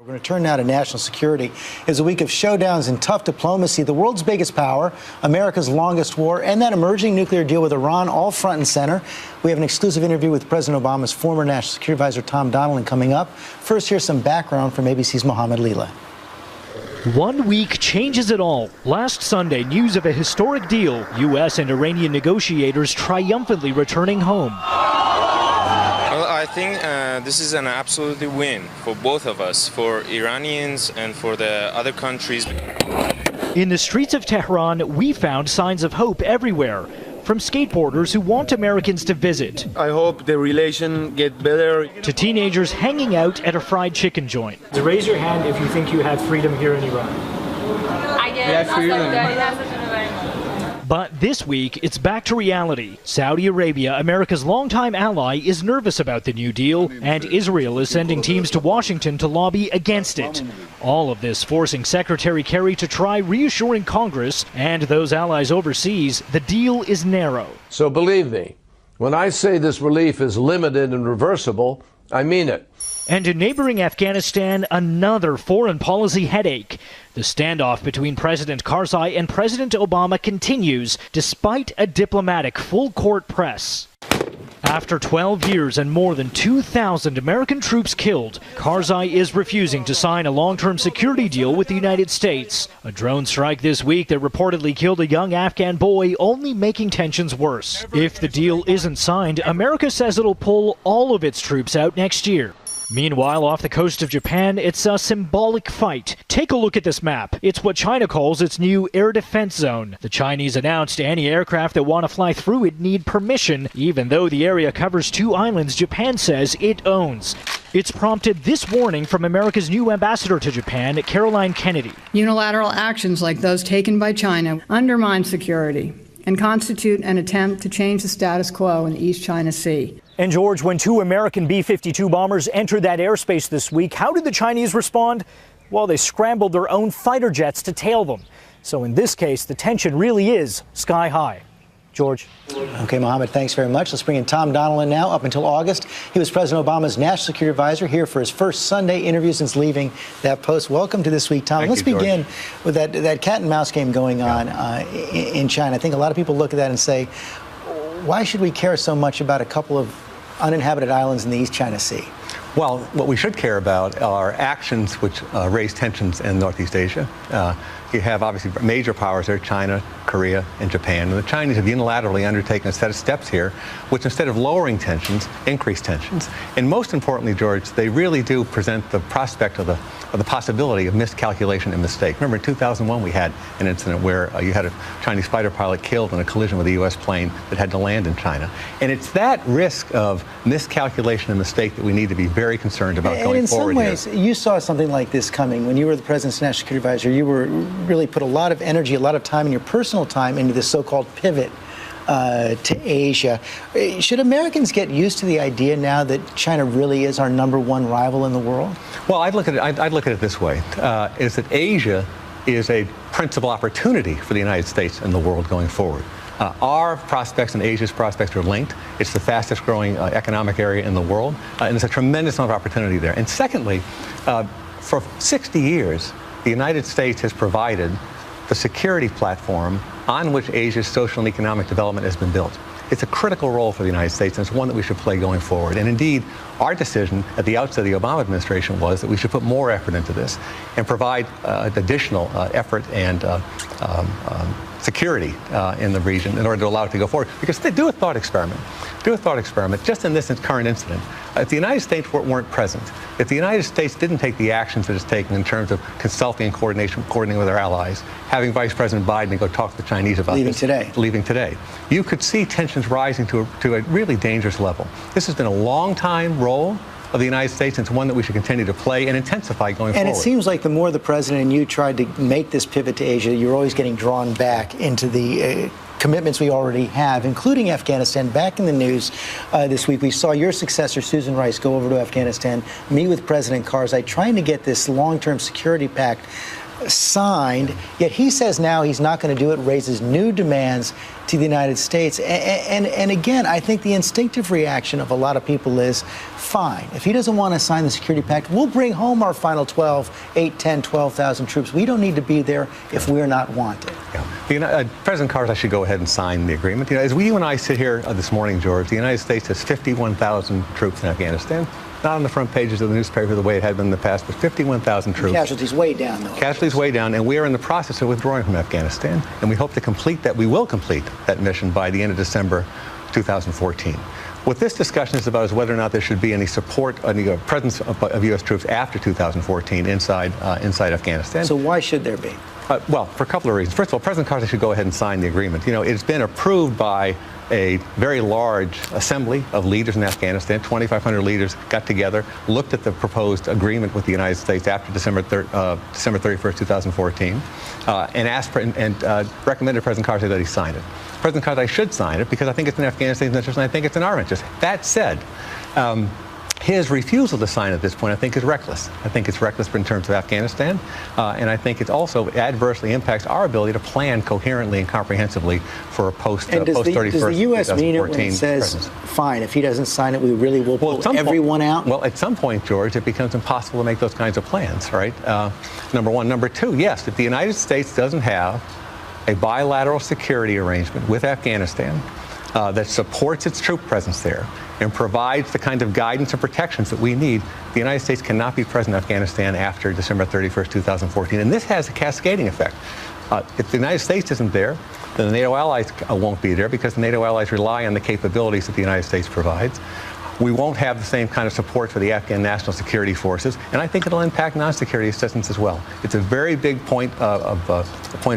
We're going to turn now to national security. It's a week of showdowns and tough diplomacy. The world's biggest power, America's longest war, and that emerging nuclear deal with Iran all front and center. We have an exclusive interview with President Obama's former National Security Advisor, Tom Donilon, coming up. First, here's some background from ABC's Mohammed Leela. 1 week changes it all. Last Sunday, news of a historic deal. U.S. and Iranian negotiators triumphantly returning home. Well, I think this is an absolute win for both of us, for Iranians and for the other countries. In the streets of Tehran, we found signs of hope everywhere, from skateboarders who want Americans to visit. I hope the relation get better. To teenagers hanging out at a fried chicken joint. So raise your hand if you think you have freedom here in Iran. But this week, it's back to reality. Saudi Arabia, America's longtime ally, is nervous about the new deal, and Israel is sending teams to Washington to lobby against it. All of this forcing Secretary Kerry to try reassuring Congress and those allies overseas the deal is narrow. So believe me, when I say this relief is limited and reversible, I mean it. And in neighboring Afghanistan, another foreign policy headache. The standoff between President Karzai and President Obama continues, despite a diplomatic full-court press. After 12 years and more than 2,000 American troops killed, Karzai is refusing to sign a long-term security deal with the United States. A drone strike this week that reportedly killed a young Afghan boy, only making tensions worse. If the deal isn't signed, America says it'll pull all of its troops out next year. Meanwhile, off the coast of Japan, it's a symbolic fight. Take a look at this map. It's what China calls its new air defense zone. The Chinese announced any aircraft that want to fly through it need permission, even though the area covers 2 islands Japan says it owns. It's prompted this warning from America's new ambassador to Japan, Caroline Kennedy. Unilateral actions like those taken by China undermine security and constitute an attempt to change the status quo in the East China Sea. And George, when 2 American B-52 bombers entered that airspace this week, how did the Chinese respond? Well, they scrambled their own fighter jets to tail them. So in this case, the tension really is sky high. George. Okay, Mohammed, thanks very much. Let's bring in Tom Donilon now. Up until August, he was President Obama's National Security Advisor, here for his first Sunday interview since leaving that post. Welcome to This Week, Tom. Let's begin with that cat and mouse game going on in China. I think a lot of people look at that and say, why should we care so much about a couple of uninhabited islands in the East China Sea? Well, what we should care about are actions which raise tensions in Northeast Asia. You have obviously major powers there, China, Korea, and Japan. And the Chinese have unilaterally undertaken a set of steps here, which instead of lowering tensions, increase tensions. And most importantly, George, they really do present the prospect of the possibility of miscalculation and mistake. Remember, in 2001, we had an incident where you had a Chinese fighter pilot killed in a collision with a U.S. plane that had to land in China. And it's that risk of miscalculation and mistake that we need to be very concerned about going forward. And in some ways, you saw something like this coming. When you were the President's National Security Advisor, you were really put a lot of energy, a lot of time in your personal time into this so-called pivot to Asia. Should Americans get used to the idea now that China really is our #1 rival in the world? Well, I'd look at it this way, is that Asia is a principal opportunity for the United States and the world going forward. Our prospects and Asia's prospects are linked. It's the fastest growing economic area in the world, and there's a tremendous amount of opportunity there. And secondly, for 60 years, the United States has provided the security platform on which Asia's social and economic development has been built. It's a critical role for the United States, and it's one that we should play going forward. And indeed, our decision at the outset of the Obama administration was that we should put more effort into this and provide additional effort and security in the region in order to allow it to go forward. Because do a thought experiment. Do a thought experiment just in this current incident. If the United States weren't present, if the United States didn't take the actions that it's taken in terms of consulting and coordinating with our allies, having Vice President Biden go talk to the Chinese about leaving today, you could see tensions rising to a really dangerous level. This has been a long time role of the United States, and it's one that we should continue to play and intensify going forward. And it seems like the more the President and you tried to make this pivot to Asia, you're always getting drawn back into the commitments we already have, including Afghanistan. Back in the news this week, we saw your successor, Susan Rice, go over to Afghanistan, meet with President Karzai, trying to get this long-term security pact signed, yet he says now he's not going to do it, raises new demands to the United States. And again, I think the instinctive reaction of a lot of people is, fine, if he doesn't want to sign the security pact, we'll bring home our final 12,000 troops. We don't need to be there if we're not wanted. Yeah. President Karzai should go ahead and sign the agreement. As you and I sit here this morning, George, the United States has 51,000 troops in Afghanistan. Not on the front pages of the newspaper the way it had been in the past, but 51,000 troops. Casualties way down, though. Casualties way down, and we are in the process of withdrawing from Afghanistan, and we hope to complete that. We will complete that mission by the end of December 2014. What this discussion is about is whether or not there should be any support, any presence of U.S. troops after 2014 inside Afghanistan. So why should there be? Well, for a couple of reasons. First of all, President Karzai should go ahead and sign the agreement. It's been approved by a very large assembly of leaders in Afghanistan. 2,500 leaders got together, looked at the proposed agreement with the United States after December 31st, 2014, and asked recommended President Karzai that he sign it. President Karzai should sign it because I think it's in Afghanistan's interest and I think it's in our interest. That said, his refusal to sign at this point, I think, is reckless. I think it's reckless in terms of Afghanistan, and I think it also adversely impacts our ability to plan coherently and comprehensively for a post-31st 2014 Does the U.S. mean it when it says, fine, if he doesn't sign it, we really will pull everyone out? Well, at some point, George, it becomes impossible to make those kinds of plans, right? Number one. Number two, yes, if the United States doesn't have a bilateral security arrangement with Afghanistan that supports its troop presence there and provides the kind of guidance and protections that we need, the United States cannot be present in Afghanistan after December 31st, 2014. And this has a cascading effect. If the United States isn't there, then the NATO allies won't be there because the NATO allies rely on the capabilities that the United States provides. We won't have the same kind of support for the Afghan national security forces, and I think it'll impact non-security assistance as well. It's a very big point of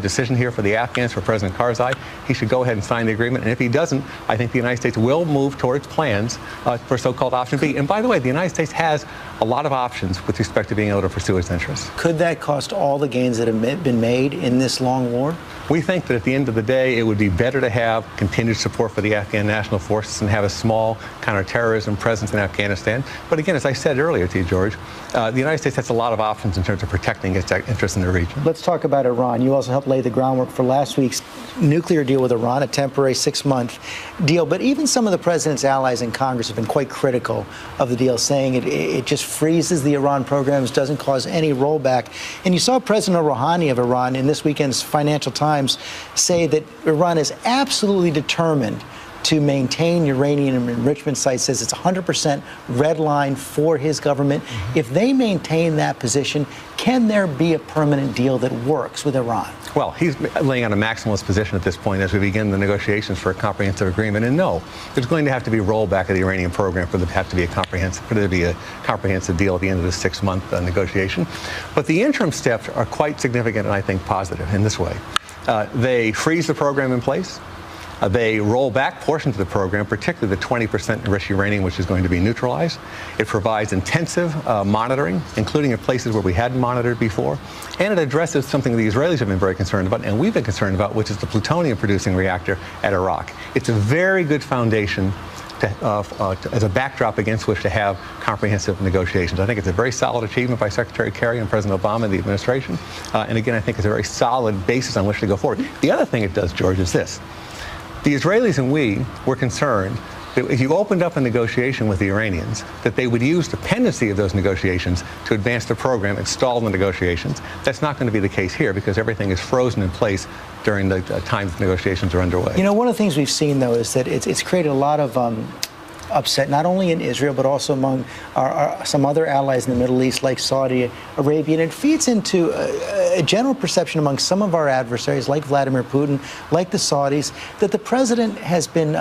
decision here for the Afghans, for President Karzai. He should go ahead and sign the agreement, and if he doesn't, I think the United States will move towards plans for so-called Option B. And by the way, the United States has a lot of options with respect to being able to pursue its interests. Could that cost all the gains that have been made in this long war? We think that at the end of the day, it would be better to have continued support for the Afghan national forces and have a small counterterrorism presence in Afghanistan. But again, as I said earlier to you, George, the United States has a lot of options in terms of protecting its interests in the region. Let's talk about Iran. You also helped lay the groundwork for last week's nuclear deal with Iran, a temporary 6-month deal. But even some of the president's allies in Congress have been quite critical of the deal, saying it just freezes the Iran programs, doesn't cause any rollback. And you saw President Rouhani of Iran in this weekend's Financial Times say that Iran is absolutely determined to maintain uranium enrichment sites, says it's 100% red line for his government. If they maintain that position, can there be a permanent deal that works with Iran? Well, he's laying on a maximalist position at this point as we begin the negotiations for a comprehensive agreement. And no, there's going to have to be rollback of the uranium program for there to have to be a comprehensive deal at the end of the 6-month negotiation. But the interim steps are quite significant and I think positive in this way. They freeze the program in place. They roll back portions of the program, particularly the 20% enriched uranium, which is going to be neutralized. It provides intensive monitoring, including in places where we hadn't monitored before. And it addresses something the Israelis have been very concerned about, and we've been concerned about, which is the plutonium-producing reactor at Iraq. It's a very good foundation as a backdrop against which to have comprehensive negotiations. I think it's a very solid achievement by Secretary Kerry and President Obama and the administration. And again, I think it's a very solid basis on which to go forward. The other thing it does, George, is this. The Israelis and we were concerned that if you opened up a negotiation with the Iranians, that they would use the pendency of those negotiations to advance the program and stall the negotiations. That's not going to be the case here because everything is frozen in place during the time that negotiations are underway. You know, one of the things we've seen, though, is that it's created a lot of upset, not only in Israel, but also among some other allies in the Middle East, like Saudi Arabia. And it feeds into a general perception among some of our adversaries, like Vladimir Putin, like the Saudis, that the president has been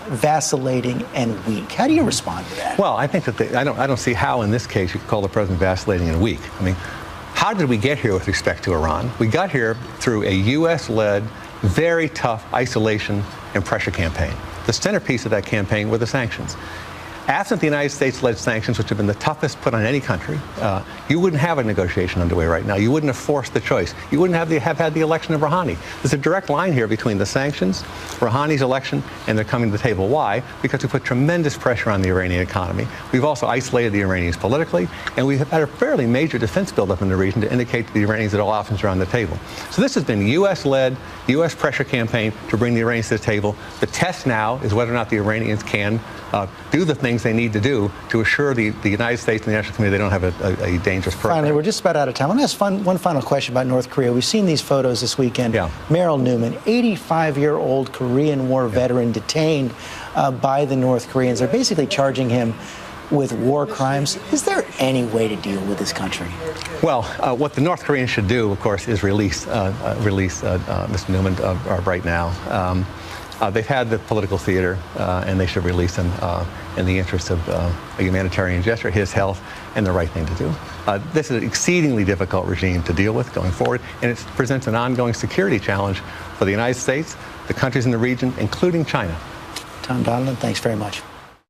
vacillating and weak. How do you respond to that? Well, I think that I don't see how, in this case, you could call the president vacillating and weak. I mean, how did we get here with respect to Iran? We got here through a U.S.-led, very tough isolation and pressure campaign. The centerpiece of that campaign were the sanctions. Absent the United States-led sanctions, which have been the toughest put on any country, you wouldn't have a negotiation underway right now. You wouldn't have forced the choice. You wouldn't have had the election of Rouhani. There's a direct line here between the sanctions, Rouhani's election, and they're coming to the table. Why? Because we put tremendous pressure on the Iranian economy. We've also isolated the Iranians politically, and we've had a fairly major defense buildup in the region to indicate to the Iranians that all options are on the table. So this has been a U.S.-led, U.S. pressure campaign to bring the Iranians to the table. The test now is whether or not the Iranians can do the things they need to do to assure the United States and the national community they don't have a dangerous program. Finally, we're just about out of time. Let me ask one final question about North Korea. We've seen these photos this weekend. Yeah. Merrill Newman, 85-year-old Korean War veteran, detained by the North Koreans. They're basically charging him with war crimes. Is there any way to deal with this country? Well, what the North Koreans should do, of course, is release Mr. Newman right now. They've had the political theater, and they should release him in the interest of a humanitarian gesture, his health, and the right thing to do. This is an exceedingly difficult regime to deal with going forward, and it presents an ongoing security challenge for the United States, the countries in the region, including China. Tom Donilon, thanks very much.